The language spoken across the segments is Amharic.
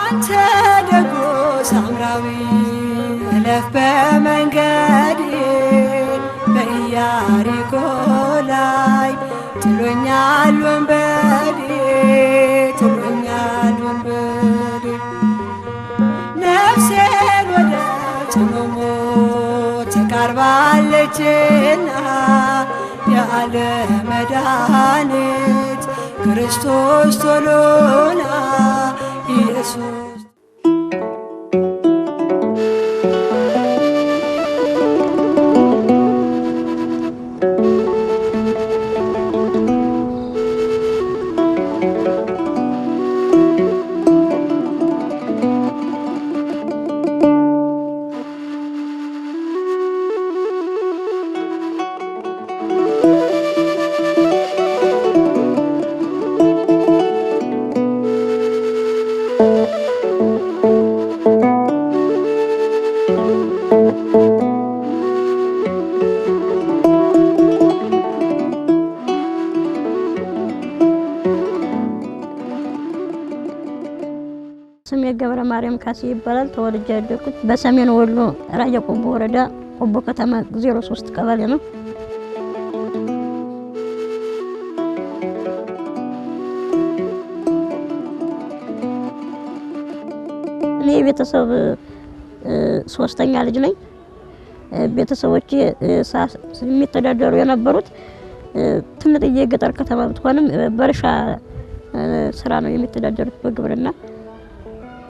አንተ ደጎ ሳምራዊ እለፍ በመንገዴ በኢያሪኮ ላይ ጥሎኛል ወንበዴ ጥሎኛል ወንበዴ ነፍሴን ወደ ጽኑ ሞት ተቃርባለችና የዓለም መድኃኒት ክርስቶስ ቶሎና ኢየሱስ ስሜ ገብረ ማርያም ካሴ ይባላል። ተወልጄ ያደግኩት በሰሜን ወሎ ራያ ቆቦ ወረዳ ቆቦ ከተማ 03 ቀበሌ ነው። እኔ ቤተሰብ ሶስተኛ ልጅ ነኝ። ቤተሰቦቼ የሚተዳደሩ የነበሩት ትንጥዬ ገጠር ከተማ ብትሆንም በእርሻ ስራ ነው የሚተዳደሩት በግብርና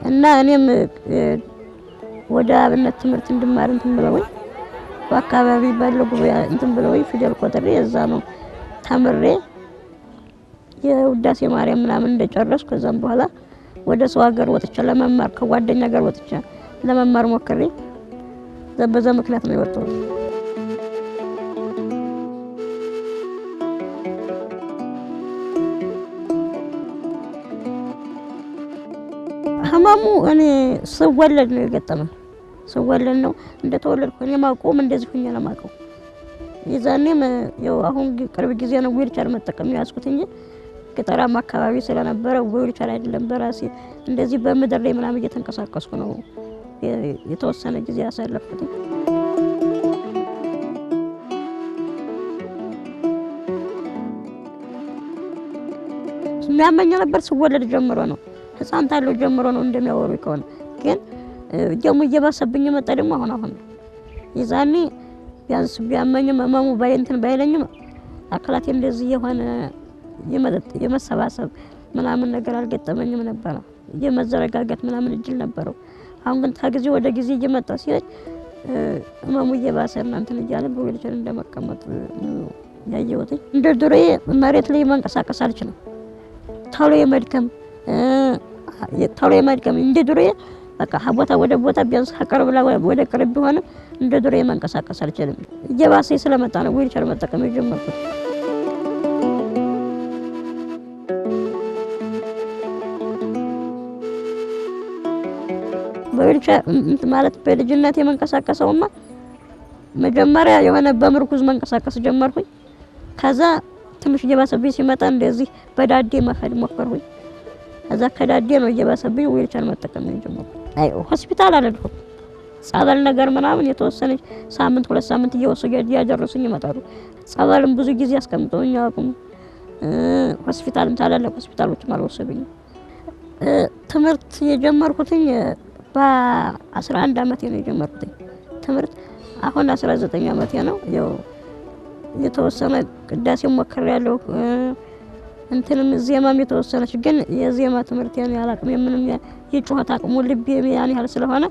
እና እኔም ወደ አብነት ትምህርት እንድማር እንትን ብለውኝ በአካባቢ ባለው ጉባኤ እንትን ብለውኝ ፊደል ቆጥሬ እዛ ነው ተምሬ የውዳሴ ማርያም ምናምን እንደጨረስኩ ከዛም በኋላ ወደ ሰው ሀገር ወጥቼ ለመማር ከጓደኛ ጋር ወጥቼ ለመማር ሞክሬ በዛ ምክንያት ነው የወጣሁት። ህመሙ እኔ ስወለድ ነው የገጠመኝ። ስወለድ ነው እንደተወለድኩ እኔ ማቆም እንደዚህ ሆኜ ነው ማቀው። የዛኔም ያው አሁን ቅርብ ጊዜ ነው ዊልቸር መጠቀም ያስኩት እንጂ ገጠራማ አካባቢ ስለነበረ ዊልቸር አይደለም በራሴ እንደዚህ በምድር ላይ ምናምን እየተንቀሳቀስኩ ነው የተወሰነ ጊዜ ያሳለፍኩት። የሚያመኝ ነበር ስወለድ ጀምሮ ነው ህፃን ታለው ጀምሮ ነው እንደሚያወሩ ይከሆነ ግን ደሞ እየባሰብኝ መጣ ደግሞ አሁን የዛኔ ቢያንስ ቢያመኝም ህመሙ ባይንትን ባይለኝም አካላቴ እንደዚህ የሆነ የመሰባሰብ ምናምን ነገር አልገጠመኝም ነበር። የመዘረጋጋት ምናምን እድል ነበረው። አሁን ግን ከጊዜ ወደ ጊዜ እየመጣ ሲለኝ ህመሙ እየባሰና እንትን እያለ በዊልቸር እንደመቀመጥ ያየሁት። እንደ ድሮዬ መሬት ላይ መንቀሳቀስ አልችልም። ቶሎ የመድከም እንደ ድሮዬ በቃ ቦታ ወደ ቦታ ቢያንስ ከቅርብ ወደ ቅርብ ቢሆንም እንደ ድሮዬ መንቀሳቀስ አልችልም። እየባሰ ስለመጣ ነው ዊልቸር መጠቀም የጀመርኩት። በዊልቸር ማለት በልጅነት የመንቀሳቀሰውማ መጀመሪያ የሆነ በምርኩዝ መንቀሳቀስ ጀመርኩኝ። ከዛ ትንሽ እየባሰብኝ ሲመጣ እንደዚህ በዳዴ መሄድ ሞከርኩኝ። ከዛ ከዳዴ ነው እየባሰብኝ ዊልቸር መጠቀም የጀመርኩት። አይ ሆስፒታል አልሄድኩም። ጸበል ነገር ምናምን የተወሰነ ሳምንት 2 ሳምንት እየወሰዱ ያደረሱኝ ይመጣሉ። ጸበልም ብዙ ጊዜ አስቀምጠውኝ አቁም ሆስፒታልም ታላላቅ ሆስፒታሎችም አልወሰዱኝም። ትምህርት የጀመርኩትኝ በ11 አመቴ ነው የጀመርኩት ትምህርት። አሁን 19 አመቴ ነው። ያው የተወሰነ ቅዳሴ ሞክሬያለሁ። እንትንም ዜማም የተወሰነች ግን የዜማ ትምህርት ያን ያላቅም ምንም የጩኸት አቅሙ ልብ ያን ያህል ስለሆነ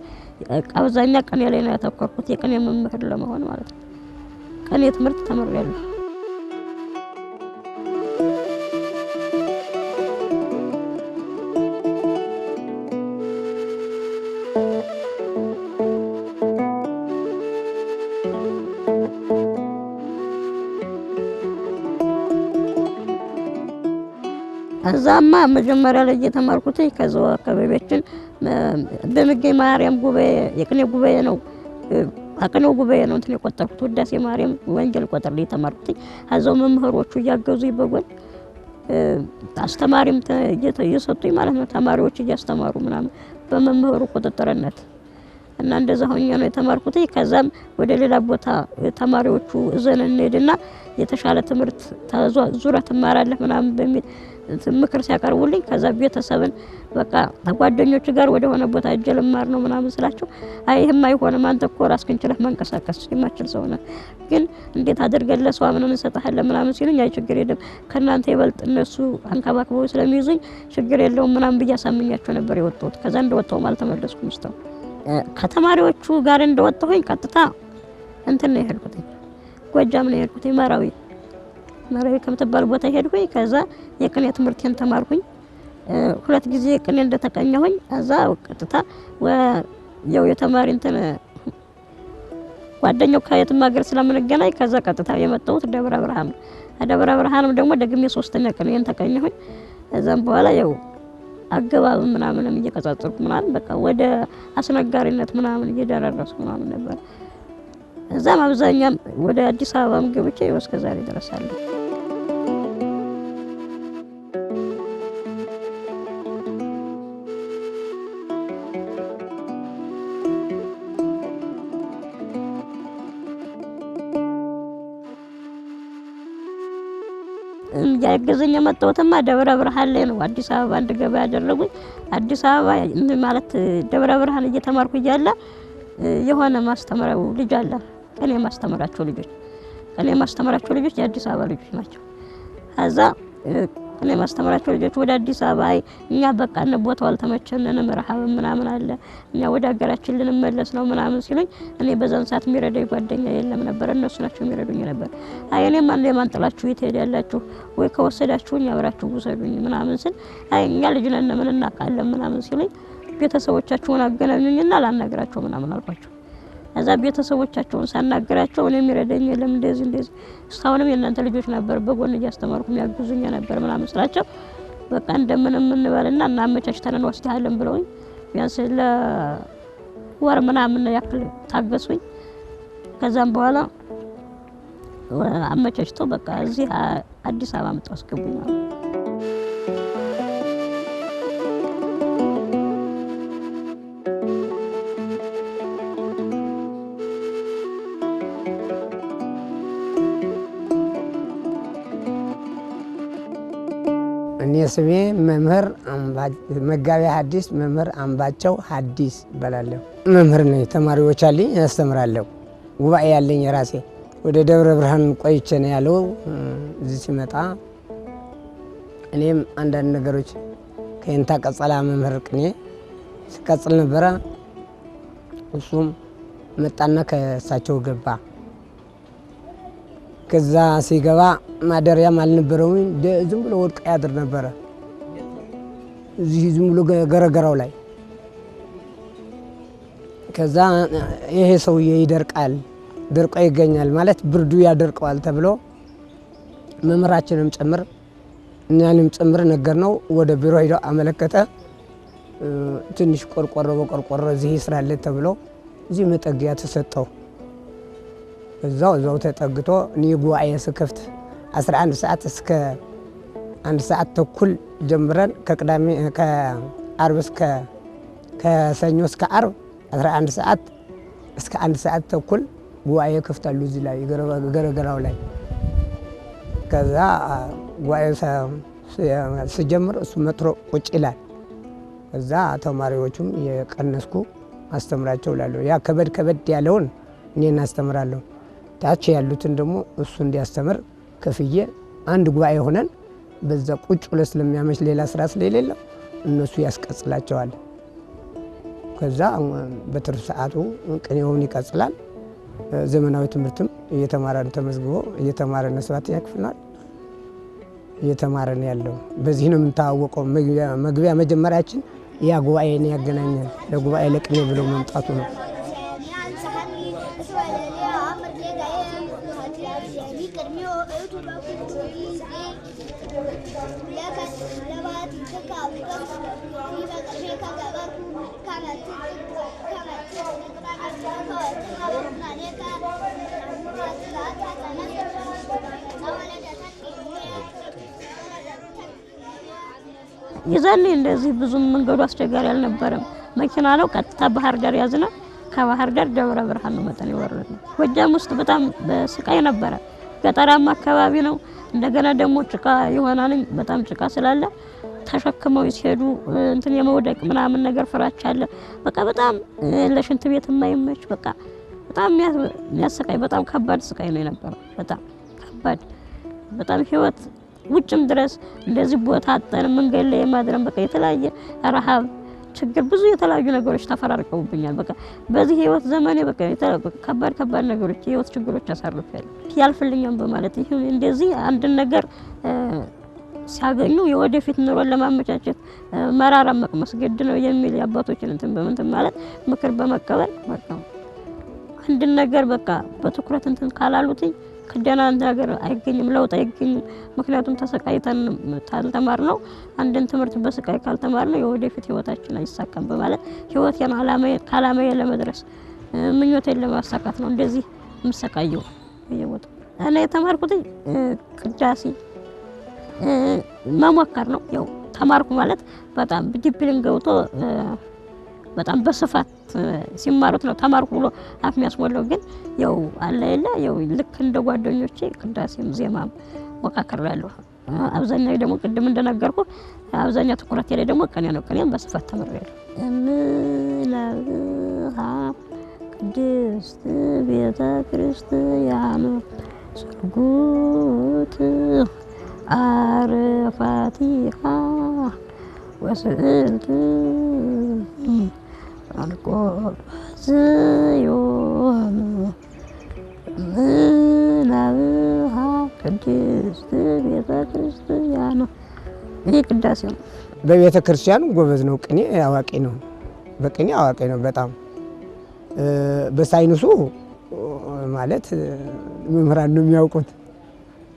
አብዛኛ ቀኔ ላይ ነው ያተኮርኩት የቀኔ መምህር ለመሆን ማለት ነው። ቀኔ ትምህርት ተምሬያለሁ። እዛማ መጀመሪያ ላይ የተማርኩት ከዛው አካባቢያችን በመገኝ ማርያም ጉባኤ የቅኔ ጉባኤ ነው። አቅኔው ጉባኤ ነው እንትን የቆጠርኩት ውዳሴ ማርያም ወንጌል ቆጠር ላይ ተማርኩት። አዛው መምህሮቹ ያገዙ ይበጎን አስተማሪም እየሰጡኝ ማለት ነው ተማሪዎች እያስተማሩ ምናምን በመምህሩ ቁጥጥርነት እና እንደዛ ሆኜ ነው የተማርኩት። ከዛም ወደ ሌላ ቦታ ተማሪዎቹ እዘን እንሄድና የተሻለ ትምህርት ዙረት ትማራለህ ምናምን በሚል ምክር ሲያቀርቡልኝ ከዛ ቤተሰብን በቃ ጓደኞች ጋር ወደ ሆነ ቦታ እጄ ልማር ነው ምናምን ስላቸው አይ ይሄም አይሆንም አንተ እኮ ራስህን ችለህ መንቀሳቀስ የማትችል ሰው ነህ ግን እንዴት አድርገን ለሰው አምነን እንሰጥሃለን ምናምን ሲሉኝ አይ ችግር የለም ከናንተ ይበልጥ እነሱ አንከባክበው ስለሚይዙኝ ችግር የለውም ምናምን ብዬ አሳምኛቸው ነበር የወጣሁት። ከዛ እንደወጣሁ አልተመለስኩም። እስካሁን ከተማሪዎቹ ጋር እንደወጣሁኝ ቀጥታ እንትን ነው የሄድኩት ጎጃም ነው የሄድኩት መራዊ ከምትባል ቦታ ሄድኩኝ። ከዛ የቅኔ ትምህርቴን ተማርኩኝ። 2 ጊዜ ቅኔ እንደተቀኘሁኝ ከዛ ቀጥታ ያው የተማሪ እንትን ጓደኛው ከየትም ሀገር ስለምንገናኝ ከዛ ቀጥታ የመጣሁት ደብረ ብርሃን ደብረ ብርሃንም ደግሞ ደግሜ 3ኛ ቅኔን ተቀኘሁኝ። ከዛም በኋላ ያው አገባብ ምናምንም እየቀጻጸርኩ ምናምን በቃ ወደ አስነጋሪነት ምናምን እየደረስኩ ምናምን ነበር። እዛም አብዛኛም ወደ አዲስ አበባም ገብቼ እስከ ዛሬ ደረሳለሁ። ያገዘኝ የመጣሁትማ ደብረ ብርሃን ላይ ነው። አዲስ አበባ እንድገባ ያደረጉኝ አዲስ አበባ ማለት ደብረ ብርሃን እየተማርኩ እያለ የሆነ ማስተምረው ልጅ አለ ከኔ ማስተምራቸው ልጆች የአዲስ አበባ ልጆች ናቸው። ከዛ እኔ ማስተምራቸው ልጆች ወደ አዲስ አበባ እኛ በቃ ቦታው አልተመቸንም ረሃብ ምናምን አለ እኛ ወደ ሀገራችን ልንመለስ ነው ምናምን ሲሉኝ እኔ በዛን ሰዓት የሚረዳኝ ጓደኛ የለም ነበር እነሱ ናቸው የሚረዱኝ ነበር። አይ እኔም አንዴ ማንጥላችሁ ይተያላችሁ ወይ ከወሰዳችሁኝ አብራችሁ ውሰዱኝ ምናምን ስል አይ እኛ ልጅ ነን ምን እናውቃለን ምናምን ሲሉኝ ቤተሰቦቻቸውን አገናኙኝና ላናግራቸው ምናምን አልኳቸው። እዛ ቤተሰቦቻቸውን ሳናግራቸው እኔ የሚረዳኝ የለም እንደዚህ እስካሁንም የእናንተ ልጆች ነበር በጎን እያስተማርኩ የሚያግዙኝ ነበር ምናምን ስላቸው በቃ እንደምንም እንበልና እናመቻችተን እንወስዳለን ብለውኝ ቢያንስ ለወር ምናምን ያክል ታገሱኝ። ከዛም በኋላ አመቻችተው በቃ እዚህ አዲስ አበባ መጣሁ አስገቡኝ ማለት ነው። እኔ ስሜ መምህር መጋቤ ሐዲስ መምህር አምባቸው ሐዲስ እባላለሁ። መምህር ነኝ። ተማሪዎች አለኝ አስተምራለሁ። ጉባኤ ያለኝ ራሴ ወደ ደብረ ብርሃን ቆይቼ ነው ያለው። እዚህ ሲመጣ እኔም አንዳንድ ነገሮች ከእንታ ቀጸላ መምህር ቅኔ ሲቀጽል ነበረ። እሱም መጣና ከሳቸው ገባ። ከዛ ሲገባ ማደሪያም አልነበረውም ዝም ብሎ ወድቆ ያድር ነበረ እዚህ ዝም ብሎ ገረገራው ላይ። ከዛ ይሄ ሰውዬ ይደርቃል ደርቆ ይገኛል ማለት ብርዱ ያደርቀዋል ተብሎ መምህራችንም ጭምር እኛንም ጭምር ነገርነው። ወደ ቢሮ ሄዶ አመለከተ። ትንሽ ቆርቆሮ በቆርቆሮ እዚህ ይስራል ተብሎ እዚህ መጠጊያ ተሰጠው። እዛው ተጠግቶ እኔ ጉባኤ ስከፍት 11 ሰዓት እስከ 1 ሰዓት ተኩል ጀምረን ከቅዳሜ ከአርብ እስከ ከሰኞ እስከ አርብ 11 ሰዓት እስከ 1 ሰዓት ተኩል ጉባኤ ከፍታሉ እዚህ ላይ ገረገራው ላይ። ከዛ ጉባኤ ሲጀምር እሱ መጥሮ ቁጭ ይላል። ከዛ ተማሪዎቹም የቀነስኩ አስተምራቸው እላለሁ። ያ ከበድ ያለውን እኔን አስተምራለሁ። ታች ያሉትን ደግሞ እሱ እንዲያስተምር ከፍዬ አንድ ጉባኤ ሆነን በዛ ቁጭ ብለ ስለሚያመሽ ሌላ ስራ ስለሌለ እነሱ ያስቀጽላቸዋል። ከዛ በትርፍ ሰዓቱ ቅኔውን ይቀጽላል። ዘመናዊ ትምህርትም እየተማረን ተመዝግቦ እየተማረን 7ኛ ክፍል ነው እየተማረን ያለው። በዚህ ነው የምንታወቀው። መግቢያ መጀመሪያችን ያ ጉባኤ ነው ያገናኘን። ለጉባኤ ለቅኔ ብሎ መምጣቱ ነው። የዛኔ እንደዚህ ብዙም መንገዱ አስቸጋሪ አልነበረም። መኪና ነው ቀጥታ ባህር ዳር ያዝና ከባህር ዳር ደብረ ብርሃን ነው መጠን የወረድነው። ጎጃም ውስጥ በጣም በስቃይ ነበረ። ገጠራማ አካባቢ ነው። እንደገና ደግሞ ጭቃ ይሆናል። በጣም ጭቃ ስላለ ተሸክመው ሲሄዱ እንትን የመውደቅ ምናምን ነገር ፍራቻ አለ። በቃ በጣም ለሽንት ቤት የማይመች በቃ በጣም የሚያሰቃይ በጣም ከባድ ስቃይ ነው የነበረው። በጣም ከባድ በጣም ህይወት ውጭም ድረስ እንደዚህ ቦታ አጠን መንገድ ላይ ማድረም በቃ የተለያየ ረሃብ ችግር ብዙ የተለያዩ ነገሮች ተፈራርቀውብኛል። በቃ በዚህ ህይወት ዘመኔ በቃ ከባድ ነገሮች ህይወት ችግሮች አሳርፌያለሁ። ያልፍልኛም በማለት ይሄ እንደዚህ አንድ ነገር ሲያገኙ የወደፊት ኑሮን ለማመቻቸት መራራ መቅመስ ግድ ነው የሚል የአባቶችን እንትን በመንተም ማለት ምክር በመቀበል በቃ አንድ ነገር በቃ በትኩረት እንትን ካላሉትኝ ከደና ነገር አይገኝም፣ ለውጥ አይገኝም። ምክንያቱም ተሰቃይተን ካልተማርነው አንድን ትምህርት በስቃይ ካልተማርነው የወደፊት ህይወታችን አይሳካም በማለት ህይወቴን ዓላማዬ ለመድረስ ምኞቴን ለማሳካት ነው እንደዚህ የምሰቃየው። በየቦታው እኔ የተማርኩት ቅዳሴ መሞከር ነው። ያው ተማርኩ ማለት በጣም ዲሲፕሊን ገብቶ በጣም በስፋት ሲማሩት ነው ተማርኩ ብሎ አፍ የሚያስሞላው። ግን ያው አለ የለ ያው ልክ እንደ ጓደኞቼ ቅዳሴም ዜማም ሞካክሬያለሁ። አብዛኛው ደግሞ ቅድም እንደነገርኩ አብዛኛው ትኩረት ላይ ደግሞ ቅኔ ነው። ቅኔም በስፋት ተምሬያለሁ። እምለብሃ ቅድስት ቤተ ክርስቲያን ስርጉት አርፋቲሃ ወስዕልት አልቆ ዝዮም ምናብሃ ቅድስት ቤተ ክርስቲያን። ይህ ቅዳሴ ነው። በቤተ ክርስቲያኑ ጎበዝ ነው። ቅኔ አዋቂ ነው። በቅኔ አዋቂ ነው በጣም በሳይንሱ ማለት መምህራን ነው የሚያውቁት።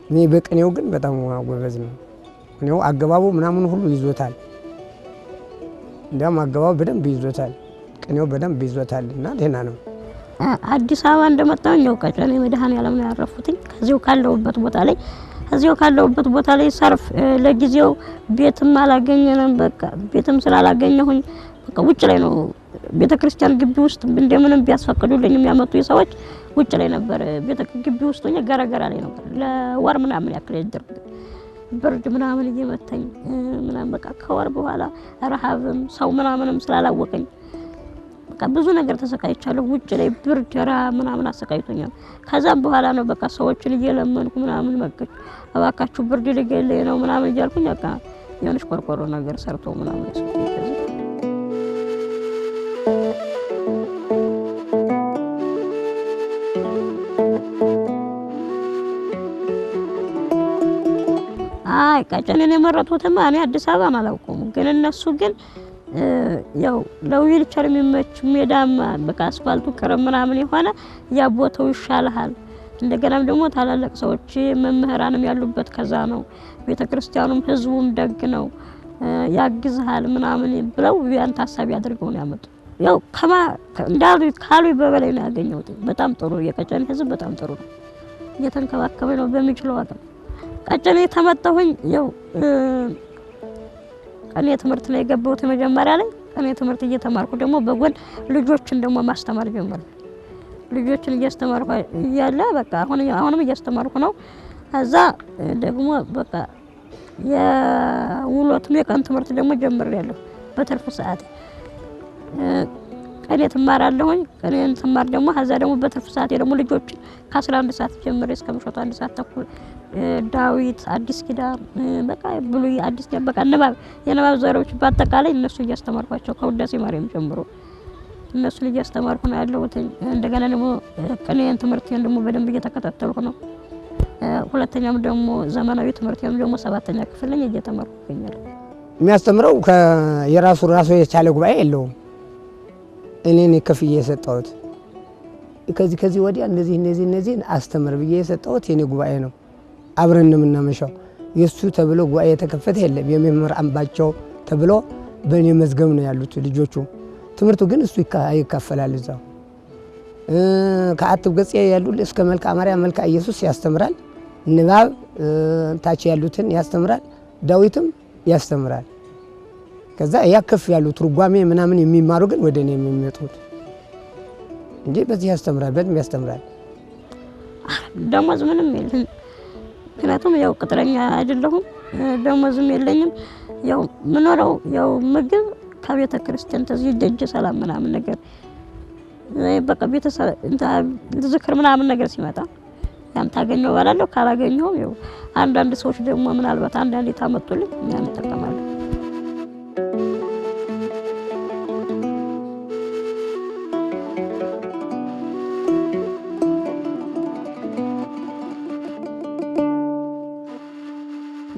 እኔ በቅኔው ግን በጣም ጎበዝ ነው። ቅኔው አገባቡ ምናምን ሁሉ ይዞታል። እንደውም አገባቡ በደንብ ይዞታል። ቅኔው በደንብ ይዞታል እና ደህና ነው። አዲስ አበባ እንደመጣሁ ነው ቀጨኔ መድኃኔዓለም ነው ያረፉትኝ። ከዚሁ ካለውበት ቦታ ላይ ሰርፍ ለጊዜው ቤትም አላገኘንም። በቃ ቤትም ስላላገኘሁኝ በቃ ውጭ ላይ ነው ቤተክርስቲያን ግቢ ውስጥ እንደምንም ቢያስፈቅዱልኝ የሚያመጡ ሰዎች ውጭ ላይ ነበር። ግቢ ውስጥ ሆኜ ገረገራ ላይ ነበር ለወር ምናምን ያክል ይደርግ ብርድ ምናምን እየመታኝ ምናምን በቃ ከወር በኋላ ረሃብም ሰው ምናምንም ስላላወቀኝ በቃ ብዙ ነገር ተሰቃይቻለሁ። ውጭ ላይ ብርድ ረሃብ ምናምን አሰቃይቶኛል። ከዛም በኋላ ነው በቃ ሰዎችን እየለመንኩ ምናምን በቃ እባካችሁ ብርድ ሊገለኝ ነው ምናምን እያልኩኝ በቃ የሆነች ቆርቆሮ ነገር ሰርቶ ምናምን ቀጨኔን የመረጡትማ እኔ አዲስ አበባን አላውቀውም። ግን እነሱ ግን ያው ለዊልቸር የሚመች ሜዳማ በቃ አስፋልቱ ቅርብ ምናምን የሆነ ያ ቦታው ይሻላል። እንደገናም ደግሞ ታላላቅ ሰዎች መምህራንም ያሉበት ከዛ ነው። ቤተክርስቲያኑም ህዝቡም ደግ ነው ያግዝሃል ምናምን ብለው ያን ታሳቢ አድርገው ነው ያመጡ። ያው ካሉ በበላይ ነው ያገኘሁት። በጣም ጥሩ የቀጨኔ ህዝብ በጣም ጥሩ ነው። እየተንከባከበ ነው በሚችለው አቅም። ቀጨኔ ተመጣሁኝ። ያው ቅኔ ትምህርት ላይ የገባሁት መጀመሪያ ላይ ቅኔ ትምህርት እየተማርኩ ደግሞ በጎን ልጆችን ደግሞ ማስተማር ጀመርኩ። ልጆችን እያስተማርኩ እያለ በቃ አሁንም እያስተማርኩ ነው። ከዛ ደግሞ በቃ የውሎትም የቀን ትምህርት ደግሞ ጀምሬያለሁ በትርፍ ሰዓት ቅኔ ትማራለሁኝ። ቅኔን ትማር ደግሞ ከዛ ደግሞ በትርፍ ሰዓት ደግሞ ልጆችን ከ11 ሰዓት ጀምሬ እስከ ምሽቱ 1 ሰዓት ተኩል ዳዊት፣ አዲስ ኪዳን በቃ ብሉይ፣ አዲስ ኪዳን በቃ የንባብ ዘሮች በአጠቃላይ እነሱ እያስተማርኳቸው ከውዳሴ ማርያም ጀምሮ እነሱን እያስተማርኩ ነው ያለሁት። እንደገና ደግሞ ቅኔን ትምህርቴን ደግሞ በደንብ እየተከታተልኩ ነው። ሁለተኛም ደግሞ ዘመናዊ ትምህርቴን ደግሞ 7ኛ ክፍል ላይ እየተማርኩ እገኛለሁ። የሚያስተምረው የራሱ የቻለ ጉባኤ የለውም። እኔን ከፍዬ የሰጠሁት ከዚህ ወዲያ እነዚህ አስተምር ብዬ የሰጠሁት የኔ ጉባኤ ነው። አብረን የምናመሻው የሱ ተብሎ ጉባኤ የተከፈተ የለም። የመምህር አምባቸው ተብሎ በእኔ መዝገብ ነው ያሉት ልጆቹ። ትምህርቱ ግን እሱ ይካፈላል እዛው ከአትብ ገጽ ያሉ እስከ መልካ ማርያም መልካ ኢየሱስ ያስተምራል። ንባብ ታች ያሉትን ያስተምራል። ዳዊትም ያስተምራል። ከዛ ያከፍ ያሉ ትርጓሜ ምናምን የሚማሩ ግን ወደ እኔ የሚመጡት እንጂ በዚህ ያስተምራል በደንብ ያስተምራል። ደሞዝ ምንም የለም። ምክንያቱም ያው ቅጥረኛ አይደለሁም፣ ደሞዝም የለኝም። ያው ምኖረው ያው ምግብ ከቤተ ክርስቲያን ተዚህ ደጅ ሰላም ምናምን ነገር በቃ ቤተሰብ ዝክር ምናምን ነገር ሲመጣ ያን ታገኘው ባላለሁ፣ ካላገኘው ያው አንዳንድ ሰዎች ደግሞ ምናልባት አንዳንዴ ታመጡልኝ ያን ተጠቀማለሁ።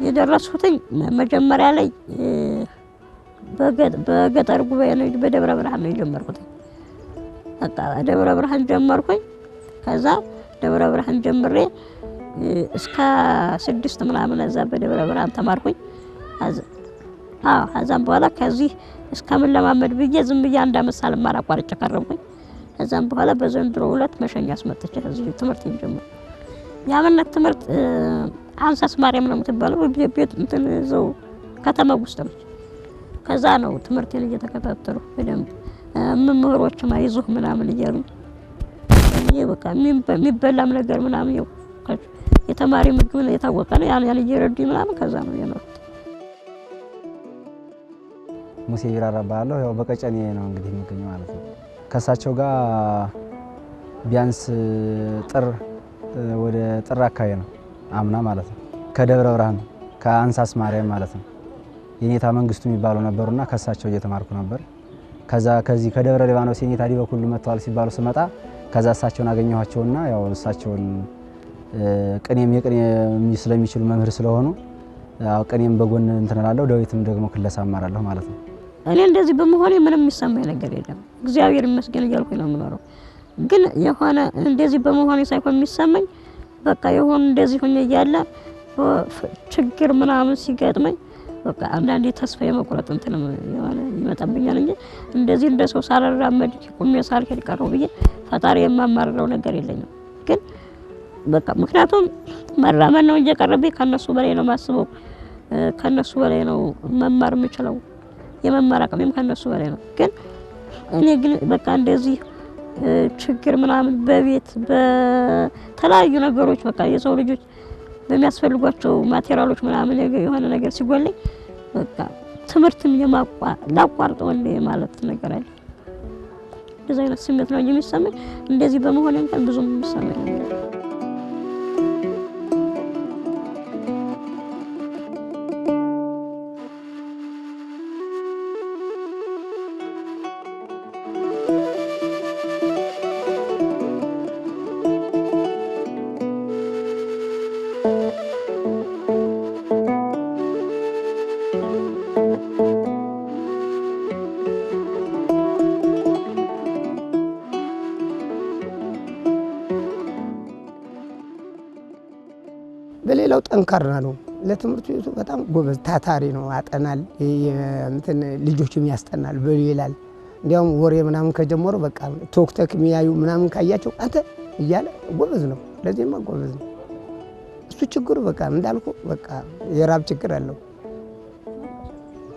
የደረስኩትኝ መጀመሪያ ላይ በገጠር ጉባኤ ነው፣ በደብረ ብርሃን ነው የጀመርኩት። በቃ ደብረ ብርሃን ጀመርኩኝ። ከዛ ደብረ ብርሃን ጀምሬ እስከ 6 ምናምን እዛ በደብረ ብርሃን ተማርኩኝ። ከዛም በኋላ ከዚህ እስከምን ለማመድ ብዬ ዝም ብዬ አንድ አመት ሳልማር አቋርጬ ቀረብኩኝ። ከዛም በኋላ በዘንድሮ 2 መሸኛ አስመጥቼ እዚህ ትምህርት ጀመርኩ። የአብነት ትምህርት አንሳስ ማርያም ነው የምትባለው፣ ቤት እንትን እዛው ከተማ ውስጥ ነው። ከዛ ነው ትምህርቴን እየተከታተሉ በደንብ መምህሮችም አይዞህ ምናምን እያሉ በቃ የሚበላም ነገር ምናምን ያው የተማሪ ምግብ ነው የታወቀ ነው። ያን እየረዱኝ ምናምን ከዛ ነው የኖርኩት። ሙሴ ቢራራ ባለው ያው በቀጨኔ ነው እንግዲህ የሚገኘው ማለት ነው። ከሳቸው ጋር ቢያንስ ወደ ጥር አካባቢ ነው አምና ማለት ነው። ከደብረ ብርሃን ከአንሳስ ማርያም ማለት ነው የኔታ መንግስቱ የሚባሉ ነበርና ከሳቸው እየተማርኩ ነበር። ከዚህ ከደብረ ሊባኖስ የኔታ ዲበኩል መጥተዋል ሲባሉ ስመጣ ከዛ እሳቸውን አገኘኋቸውና ያው እሳቸውን ቅኔም ስለሚችሉ መምህር ስለሆኑ ያው ቅኔም በጎን እንትናላለሁ፣ ዳዊትም ደግሞ ክለሳ አማራለሁ ማለት ነው። እኔ እንደዚህ በመሆኔ ምንም የሚሰማኝ ነገር የለም፣ እግዚአብሔር ይመስገን እያልኩኝ ነው የምኖረው። ግን የሆነ እንደዚህ በመሆኔ ሳይሆን የሚሰማኝ በቃ የሆነ እንደዚህ ሆኜ እያለ ችግር ምናምን ሲገጥመኝ በቃ አንዳንዴ ተስፋ የመቁረጥ እንትን የሆነ ይመጣብኛል እንጂ እንደዚህ እንደ ሰው ሳልራመድ ቁሜ ሳልሄድ ቀረው ብዬ ፈጣሪ የማማርረው ነገር የለኝም። ግን በቃ ምክንያቱም መራመድ ነው እንጂ ቀረብኝ ከነሱ በላይ ነው ማስበው፣ ከነሱ በላይ ነው መማር የምችለው፣ የመማር አቅሜም ከነሱ በላይ ነው። ግን እኔ ግን በቃ እንደዚህ ችግር ምናምን በቤት በተለያዩ ነገሮች በቃ የሰው ልጆች በሚያስፈልጓቸው ማቴሪያሎች ምናምን የሆነ ነገር ሲጎልኝ በቃ ትምህርትም ላቋርጠው እንደ ማለት ነገር አለ። እንደዚህ አይነት ስሜት ነው የሚሰማኝ። እንደዚህ በመሆን እንኳን ብዙም የሚሰማኝ ነገር በሌላው ጠንካራ ነው። ለትምህርቱ በጣም ጎበዝ ታታሪ ነው። አጠናል እንትን ልጆችም ያስጠናል በሌላል እንዲያውም ወሬ ምናምን ከጀመሩ በቃ ቶክቶክ የሚያዩ ምናምን ካያቸው አንተ እያለ ጎበዝ ነው። ለዚህማ ጎበዝ ነው። እሱ ችግሩ በቃ እንዳልኩ በቃ የራብ ችግር አለው።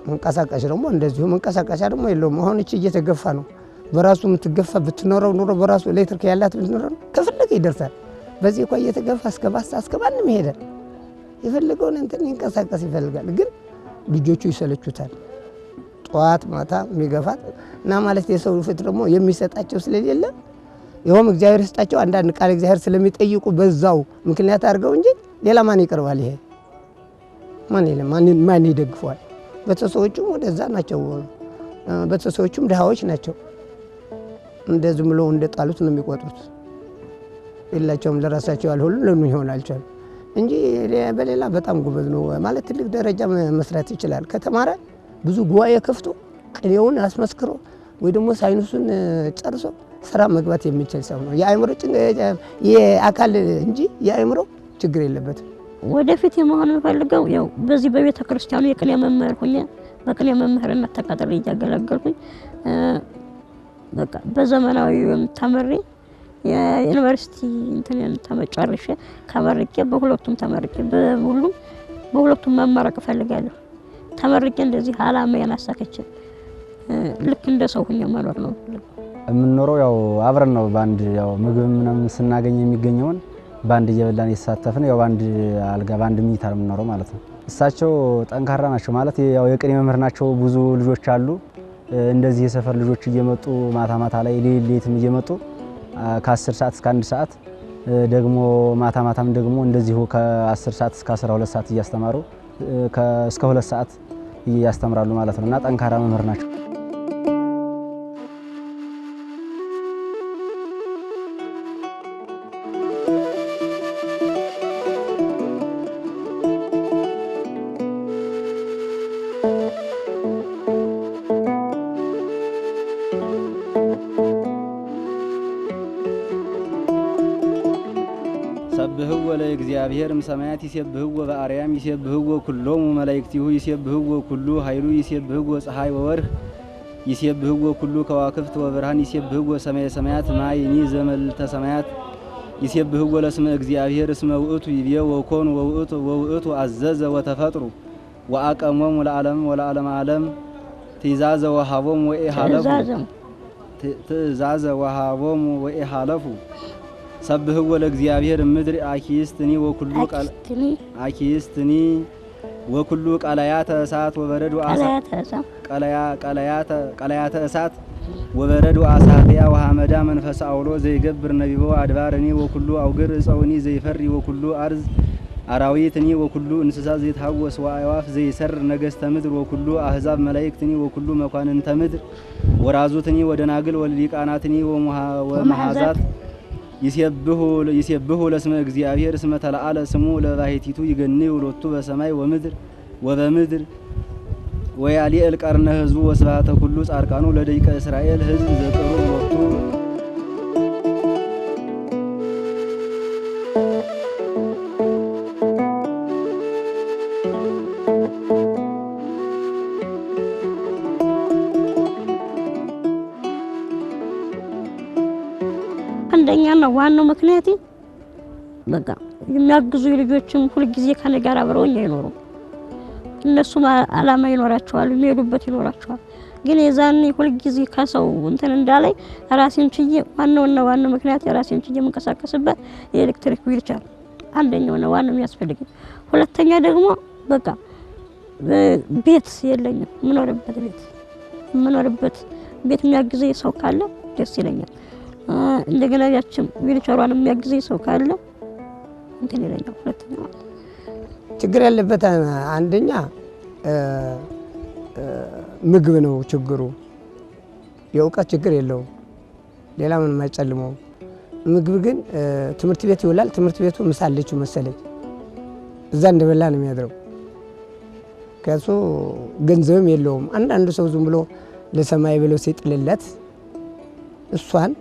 መንቀሳቀስ ደግሞ እንደዚሁ መንቀሳቀሻ ደግሞ የለውም። አሁን እቺ እየተገፋ ነው። በራሱ የምትገፋ ብትኖረው ኑሮ በራሱ ኤሌክትሪክ ያላት ብትኖረው ከፈለገ ይደርሳል። በዚህ እኮ እየተገፋ እስከ ባሳ እስከ ማንም ይሄዳል። የፈለገውን እንትን ይንቀሳቀስ ይፈልጋል። ግን ልጆቹ ይሰለቹታል። ጧት ማታ የሚገፋት እና ማለት የሰው ፍት ደግሞ የሚሰጣቸው ስለሌለ ይኸውም እግዚአብሔር ይስጣቸው አንዳንድ ቃል እግዚአብሔር ስለሚጠይቁ በዛው ምክንያት አድርገው እንጂ ሌላ ማን ይቀርባል? ይሄ ማን ይደግፈዋል? ቤተሰቦቹም ወደዛ ናቸው። ቤተሰቦቹም ድሃዎች ናቸው። እንደዚህ ብሎ እንደጣሉት ነው የሚቆጥሩት። የላቸውም ለራሳቸው ያልሆኑ ለምን ይሆናልቻል እንጂ በሌላ በጣም ጎበዝ ነው ማለት ትልቅ ደረጃ መስራት ይችላል። ከተማረ ብዙ ጉባኤ ከፍቶ ቅኔውን አስመስክሮ ወይ ደግሞ ሳይንሱን ጨርሶ ስራ መግባት የሚችል ሰው ነው። የአእምሮ የአካል እንጂ የአእምሮ ችግር የለበትም። ወደፊት የመሆን ፈልገው ያው በዚህ በቤተ ክርስቲያኑ የቅኔ መምህር ሆኜ በቅኔ መምህርነት ተቀጥሬ እያገለገልኩኝ በቃ በዘመናዊ ተመሬ የዩኒቨርሲቲ እንትን ተመጨረሻ ከመርቄ በሁለቱም ተመርቄ በሁለቱም መመረቅ ፈልጋለሁ። ተመርቄ እንደዚህ አላማዬን አሳክቼ ልክ እንደ ሰው ሆኜ መኖር ነው የምንኖረው። ያው አብረን ነው ባንድ ያው ምግብ ምናምን ስናገኝ የሚገኘውን ባንድ እየበላን እየተሳተፍን ያው ባንድ አልጋ ባንድ ምኝታ ነው የምንኖረው ማለት ነው። እሳቸው ጠንካራ ናቸው ማለት ያው የቅኔ መምህር ናቸው። ብዙ ልጆች አሉ እንደዚህ የሰፈር ልጆች እየመጡ ማታ ማታ ላይ ሌሊትም እየመጡ ከ10 ሰዓት እስከ 1 ሰዓት ደግሞ ማታ ማታም ደግሞ እንደዚሁ ከ10 ሰዓት እስከ 12 ሰዓት እያስተማሩ እስከ 2 ሰዓት እያስተምራሉ ማለት ነውና ጠንካራ መምህር ናቸው። ሰብህዎ ለእግዚአብሔር እምሰማያት ይሴብህዎ በአርያም ይሴብህዎ ኩሎሙ መላእክቲሁ ይሴብህዎ ኩሉ ኃይሉ ይሴብህዎ ፀሐይ ወወርህ ይሴብህዎ ኩሉ ከዋክብት ወብርሃን ይሴብህዎ ሰማየ ሰማያት ማይኒ ዘመልተ ሰማያት ይሴብህዎ ለስመ እግዚአብሔር እስመ ውእቱ ይቤ ወኮኑ ወውእቱ አዘዘ ወተፈጥሩ ወአቀሞሙ ለዓለም ወለዓለመ ዓለም ትእዛዘ ወሃቦሙ ወኢሃለፉ ሰብህዎ ለእግዚአብሔር ምድር አኪስትኒ ወኩሉ ቀላያተ እሳት ወበረዱ ቀላያተ እሳት ወበረዱ አሳትያ ወሐመዳ መንፈስ አውሎ ዘይገብር ነቢቦ አድባርኒ ወኩሉ አውግር እፀውኒ ዘይፈሪ ወኩሉ አርዝ አራዊትኒ ወኩሉ እንስሳ ዘይታወስ ወአዕዋፍ ዘይሰር ነገስተ ምድር ወኩሉ አህዛብ መላእክትኒ ወኩሉ መኳንንተ ምድር ወራዙትኒ ወደናግል ወሊቃናትኒ ወመሃዛት ይሴብሁ ለስመ እግዚአብሔር እስመ ተለዓለ ስሙ ለባሕቲቱ ይገንዩ ሎቱ በሰማይ ወምድር ወበምድር ወያሊዕል ቀርነ ህዝቡ ወስብሐተ ኩሉ ጻድቃኑ ለደቂቀ እስራኤል ህዝብ ዘቅሩ ሎቱ አንደኛና ዋናው ምክንያት በቃ የሚያግዙ ልጆችም ሁሉ ጊዜ ከኔ ጋር አብረውኝ አይኖሩም። እነሱም አላማ ይኖራቸዋል፣ የሚሄዱበት ይኖራቸዋል። ግን የዛኔ ሁሉ ጊዜ ከሰው እንትን እንዳላይ ራሴን ችዬ ዋናው ምክንያት ራሴን ችዬ መንቀሳቀስበት የኤሌክትሪክ ዊልቸር አንደኛው ነው ዋናው የሚያስፈልገኝ። ሁለተኛ ደግሞ በቃ ቤት የለኝም፣ የምኖርበት ቤት የሚያግዘኝ ሰው ካለ ደስ ይለኛል። እንደገና ያችም ዊልቸሯን የሚያግዘኝ ሰው ካለ እንትን ይለኛል። ሁለተኛ ችግር ያለበት አንደኛ ምግብ ነው ችግሩ። የእውቀት ችግር የለውም፣ ሌላ ምንም አይጨልመው። ምግብ ግን ትምህርት ቤት ይውላል። ትምህርት ቤቱ ምሳለችው መሰለኝ እዛ እንደበላ ነው የሚያድረው። ከሱ ገንዘብም የለውም። አንዳንድ ሰው ዝም ብሎ ለሰማይ ብለው ሲጥልለት እሷን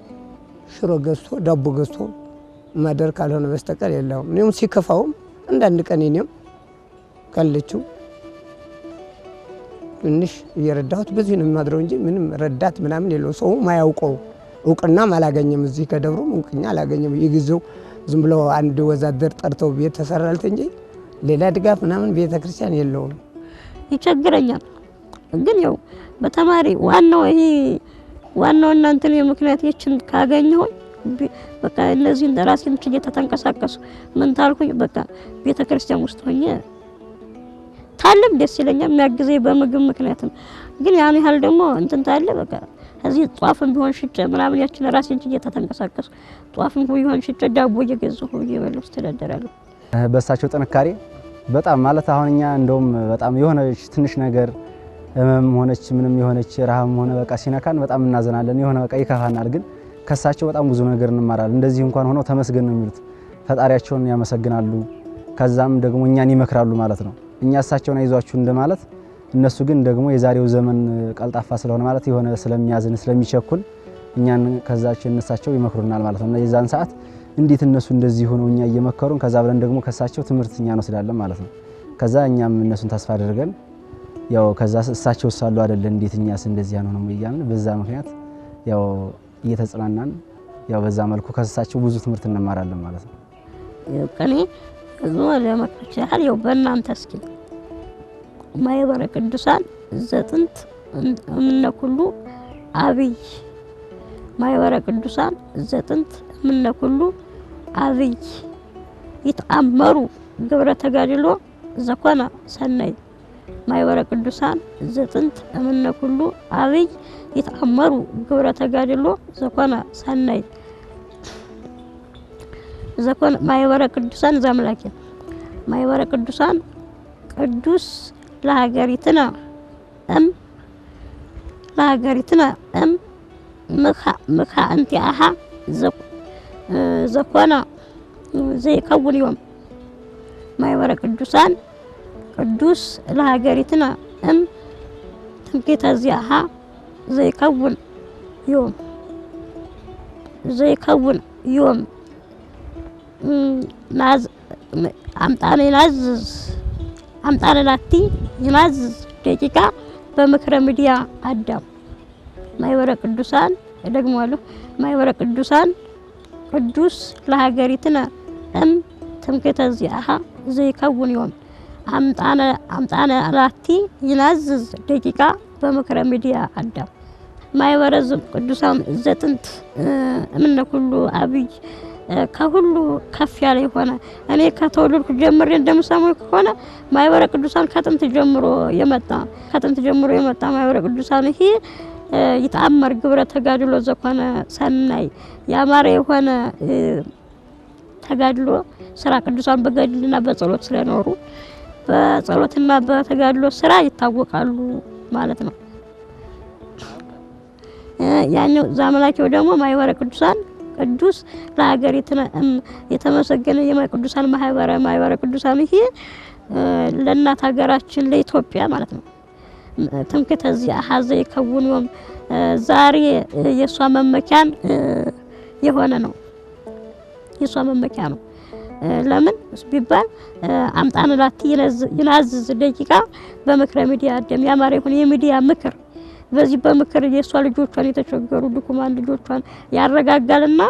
ሽሮ ገዝቶ ዳቦ ገዝቶ ማደር ካልሆነ በስተቀር የለውም። እኔም ሲከፋውም አንዳንድ ቀን እኔም ካለችው ትንሽ እየረዳሁት በዚህ ነው የማድረው እንጂ ምንም ረዳት ምናምን የለው። ሰው ማያውቀው እውቅናም አላገኘም። እዚህ ከደብሩም እውቅና አላገኘም። ይግዘው ዝም ብሎ አንድ ወዛደር ጠርተው ቤት ተሰራልት እንጂ ሌላ ድጋፍ ምናምን ቤተ ክርስቲያን የለውም። ይቸግረኛል። ግን ያው በተማሪ ዋናው እናንተን የምክንያት ይችን ካገኘው በቃ እነዚህ ራሴን ችዬ ተንቀሳቀሱ ምን ታልኩኝ በቃ ቤተ ክርስቲያን ውስጥ ሆኜ ታለም ደስ ይለኛል። የሚያግዘኝ በምግብ ምክንያት ነው። ግን ያን ያህል ደግሞ እንትን ታለ በቃ እዚህ ጧፍም ቢሆን ሽጬ ምናምን ያችን ራሴን ችዬ ተንቀሳቀሱ ጧፍም ቢሆን ሽጬ ዳቦ እየገዛሁ እየበላሁ ተዳደራለሁ። በሳቸው ጥንካሬ በጣም ማለት አሁን እኛ እንደውም በጣም የሆነች ትንሽ ነገር ህመም ሆነች ምንም የሆነች ረሃብም ሆነ በቃ ሲነካን በጣም እናዘናለን። የሆነ በቃ ይከፋናል። ግን ከሳቸው በጣም ብዙ ነገር እንማራለን። እንደዚህ እንኳን ሆነው ተመስገን ነው የሚሉት፣ ፈጣሪያቸውን ያመሰግናሉ። ከዛም ደግሞ እኛን ይመክራሉ ማለት ነው። እኛ እሳቸውን አይዟችሁ እንደማለት እነሱ ግን ደግሞ የዛሬው ዘመን ቀልጣፋ ስለሆነ ማለት የሆነ ስለሚያዝን ስለሚቸኩል እኛን ከዛቸው እነሳቸው ይመክሩናል ማለት ነው። እና የዛን ሰዓት እንዴት እነሱ እንደዚህ ሆነው እኛ እየመከሩን ከዛ ብለን ደግሞ ከሳቸው ትምህርት እኛ እንወስዳለን ማለት ነው። ከዛ እኛም እነሱን ተስፋ አድርገን ያው ከዛ እሳቸው ሳሉ አይደለ እንዴት እኛስ እንደዚህ ነው እያልን በዛ ምክንያት ያው እየተጽናናን ያው በዛ መልኩ ከሳቸው ብዙ ትምህርት እንማራለን ማለት ነው። ቀኔ ነው ለማክፈቻ ያው በእናንተ እስኪ ማኅበረ ቅዱሳን ዘጥንት እምነ ኩሉ አብይ ማኅበረ ቅዱሳን ዘጥንት እምነ ኩሉ አብይ ይተአመሩ ግብረ ተጋድሎ ዘኮነ ሰናይ ማኅበረ ቅዱሳን ዘጥንት እምነ ኩሉ አብይ ይተአመሩ ግብረ ተጋድሎ ዘኮነ ሰናይ ዘኮነ ማኅበረ ቅዱሳን ዘአምላኬ ማኅበረ ቅዱሳን ቅዱስ ለሀገሪትና ምካ እንቲአሃ ዘኮነ ዘይከውን ዮም ማኅበረ ቅዱሳን ቅዱስ ለሀገሪትና ትምክህተ ዚአሃ ዘይከውን ዮም ናዝ አምጣነ ላቲ ይናዝዝ ደቂቃ በምክረ ሚዲያ አዳም ማኅበረ ቅዱሳን ደግሞአለሁ ማኅበረ ቅዱሳን ቅዱስ ለሀገሪትና ትምክህተ ዚአሃ ዘይከውን ዮም አምጣነ ላቲ ይናዝዝ ደቂቃ በምክረ ሚዲያ አዳም ማኅበረ ቅዱሳን ዘጥንት እምነ ኩሉ አብይ ከሁሉ ከፍ ያለ የሆነ እኔ ከተወለድኩ ጀምሬ እንደምሰማው ከሆነ ማኅበረ ቅዱሳን ከጥንት ጀምሮ የመጣ ማኅበረ ቅዱሳን ይሄ ይተአመር ግብረ ተጋድሎ ዘኮነ ሰናይ ያማረ የሆነ ተጋድሎ ስራ ቅዱሳን በገድልና በጸሎት ስለኖሩ በጸሎትና በተጋድሎ ስራ ይታወቃሉ ማለት ነው። ያኛው ዘአምላኬው ደግሞ ማኅበረ ቅዱሳን ቅዱስ ለሀገሪትና የተመሰገነ የቅዱሳን ማኅበረ ቅዱሳን ይሄ ለእናት ሀገራችን ለኢትዮጵያ ማለት ነው። ትምክህተ ዚአሃ ዘይከውን ዮም ዛሬ የሷ መመኪያን የሆነ ነው። የሷ መመኪያ ነው። ለምን ቢባል አምጣነ ላቲ ይናዝዝ ደቂቃ በምክረ ሚዲያ አዳም ያማረ ይሁን የሚዲያ ምክር በዚህ በምክር የሷ ልጆቿን የተቸገሩ ድኩማን ልጆቿን ያረጋጋልና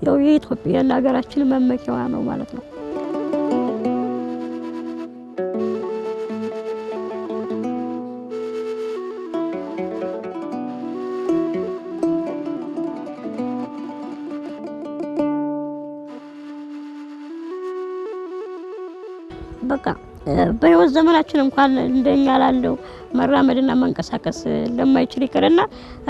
ያው የኢትዮጵያ ሀገራችን መመኪያዋ ነው ማለት ነው። በቃ በህይወት ዘመናችን እንኳን እንደኛ ላለው መራመድና መንቀሳቀስ ለማይችል ይቀርና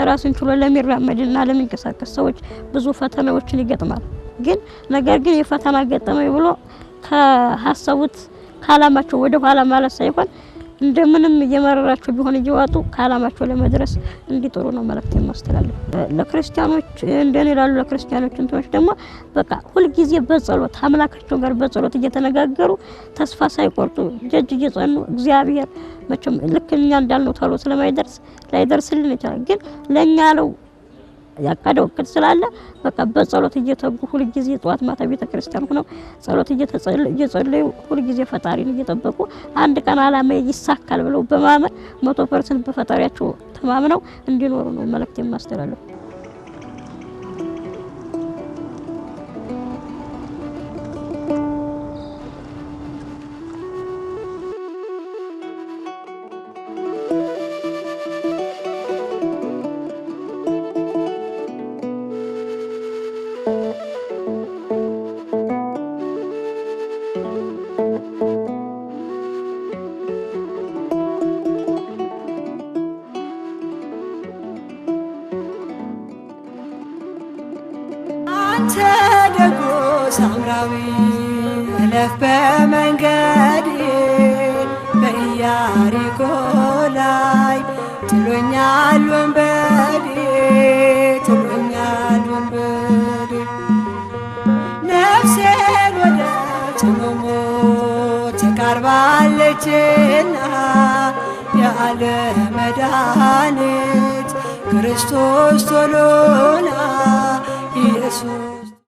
ራሱን ችሎ ለሚራመድና ለሚንቀሳቀስ ሰዎች ብዙ ፈተናዎችን ይገጥማል። ግን ነገር ግን የፈተና ገጠመኝ ብሎ ከሐሳቡት ካላማቸው ወደ ኋላ ማለት ሳይሆን እንደምንም እየመረራቸው ቢሆን እየዋጡ ካላማቸው ለመድረስ እንዲጥሩ ነው መልእክት የማስተላለፍ። ለክርስቲያኖች እንደኔ ላሉ ለክርስቲያኖች እንትኖች ደግሞ በቃ ሁሉ ጊዜ በጸሎት አምላካቸው ጋር በጸሎት እየተነጋገሩ ተስፋ ሳይቆርጡ እጅ እየጸኑ እግዚአብሔር መቼም ልክ እኛ እንዳልነው ቶሎ ስለማይደርስ ላይደርስልን ይችላል። ግን ለኛ ያለው ያቀደው እቅድ ስላለ በቃ በጸሎት እየተጉ ሁሉ ጊዜ ጧት ማታ ቤተክርስቲያን ሆነው ጸሎት እየጸለዩ ሁሉ ጊዜ ፈጣሪን እየጠበቁ አንድ ቀን ዓላማ ይሳካል ብለው በማመን 100% በፈጣሪያቸው ተማምነው እንዲኖሩ ነው መልእክት የማስተላለፍ። አንተ ደጎ ሳምራዊ እለፍ በመንገዴ በኢያሪኮ ላይ ጥሎኛል ወንበዴ ነፍሴን ወደ ጽኑ ሞት ተቃርባለችና የዓለም መድኃኒት ክርስቶስ ቶሎና ኢየሱስ